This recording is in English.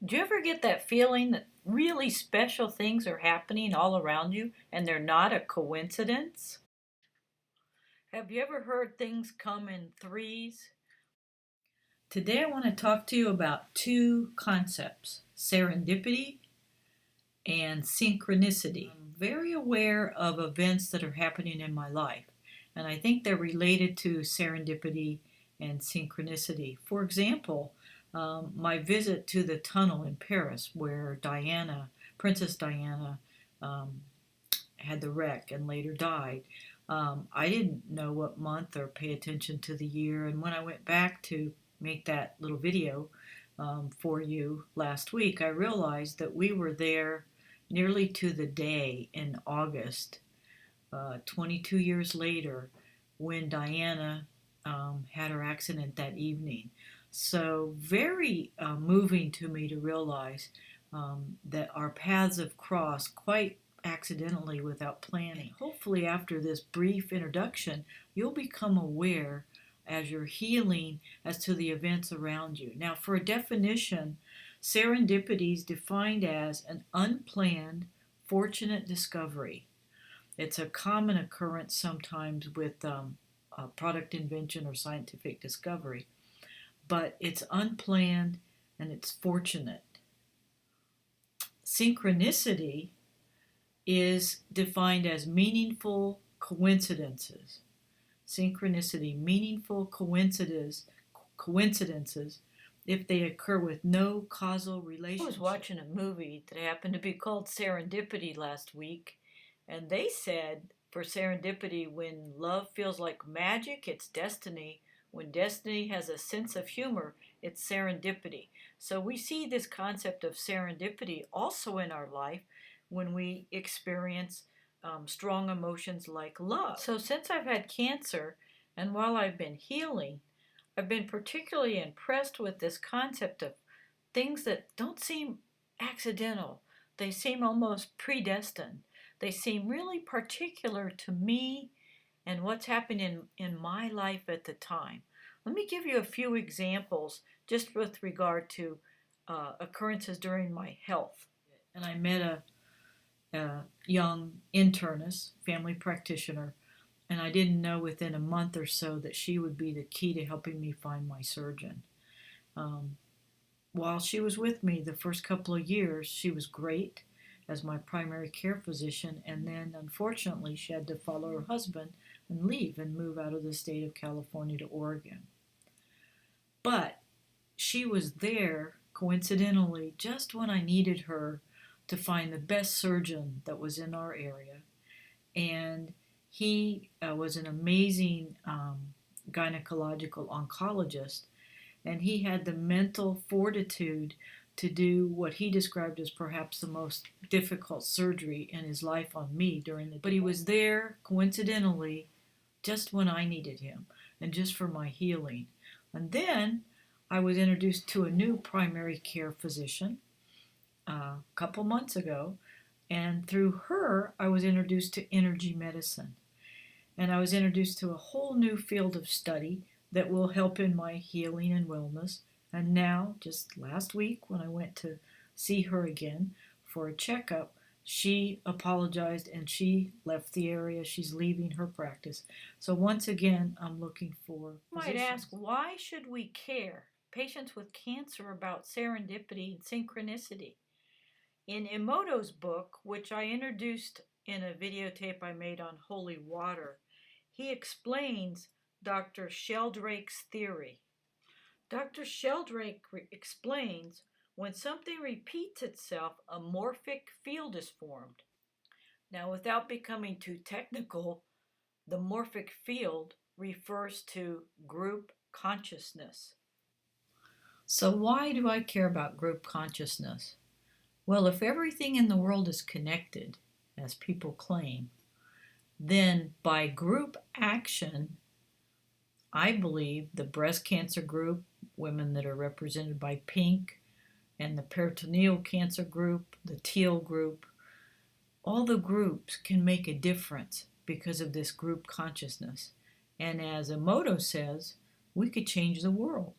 Do you ever get that feeling that really special things are happening all around you and they're not a coincidence? Have you ever heard things come in threes? Today I want to talk to you about two concepts, serendipity and synchronicity. I'm very aware of events that are happening in my life, and I think they're related to serendipity and synchronicity. For example, my visit to the tunnel in Paris where Princess Diana, um, had the wreck and later died. I didn't know what month or pay attention to the year, and when I went back to make that little video for you last week, I realized that we were there nearly to the day in August, 22 years later, when Diana had her accident that evening. So, very moving to me to realize that our paths have crossed quite accidentally without planning. Hopefully, after this brief introduction, you'll become aware as you're healing as to the events around you. Now, for a definition, serendipity is defined as an unplanned, fortunate discovery. It's a common occurrence sometimes with product invention or scientific discovery, but it's unplanned and it's fortunate. Synchronicity is defined as meaningful coincidences. Synchronicity, meaningful coincidences if they occur with no causal relationship. I was watching a movie that happened to be called Serendipity last week, and they said for serendipity, when love feels like magic, it's destiny. When destiny has a sense of humor, it's serendipity. So we see this concept of serendipity also in our life when we experience strong emotions like love. So since I've had cancer, and while I've been healing, I've been particularly impressed with this concept of things that don't seem accidental. They seem almost predestined. They seem really particular to me and what's happening in my life at the time. Let me give you a few examples just with regard to occurrences during my health. And I met a young internist, family practitioner, and I didn't know within a month or so that she would be the key to helping me find my surgeon. While she was with me the first couple of years, she was great as my primary care physician, and then unfortunately she had to follow her husband and leave and move out of the state of California to Oregon. But she was there coincidentally just when I needed her to find the best surgeon that was in our area. And he was an amazing gynecological oncologist, and he had the mental fortitude to do what he described as perhaps the most difficult surgery in his life on me during the day. But he was there coincidentally just when I needed him and just for my healing. And then I was introduced to a new primary care physician a couple months ago, and through her I was introduced to energy medicine, and I was introduced to a whole new field of study that will help in my healing and wellness. And now, just last week when I went to see her again for a checkup, she apologized and she left the area. She's leaving her practice. So once again, I'm looking for physicians. You might ask, why should we care, patients with cancer, about serendipity and synchronicity? In Emoto's book, which I introduced in a videotape I made on holy water, he explains Dr. Sheldrake's theory. Dr. Sheldrake explains when something repeats itself, a morphic field is formed. Now, without becoming too technical, the morphic field refers to group consciousness. So why do I care about group consciousness? Well, if everything in the world is connected, as people claim, then by group action, I believe the breast cancer group, women that are represented by pink, and the peritoneal cancer group, the teal group, all the groups can make a difference because of this group consciousness. And as Emoto says, we could change the world.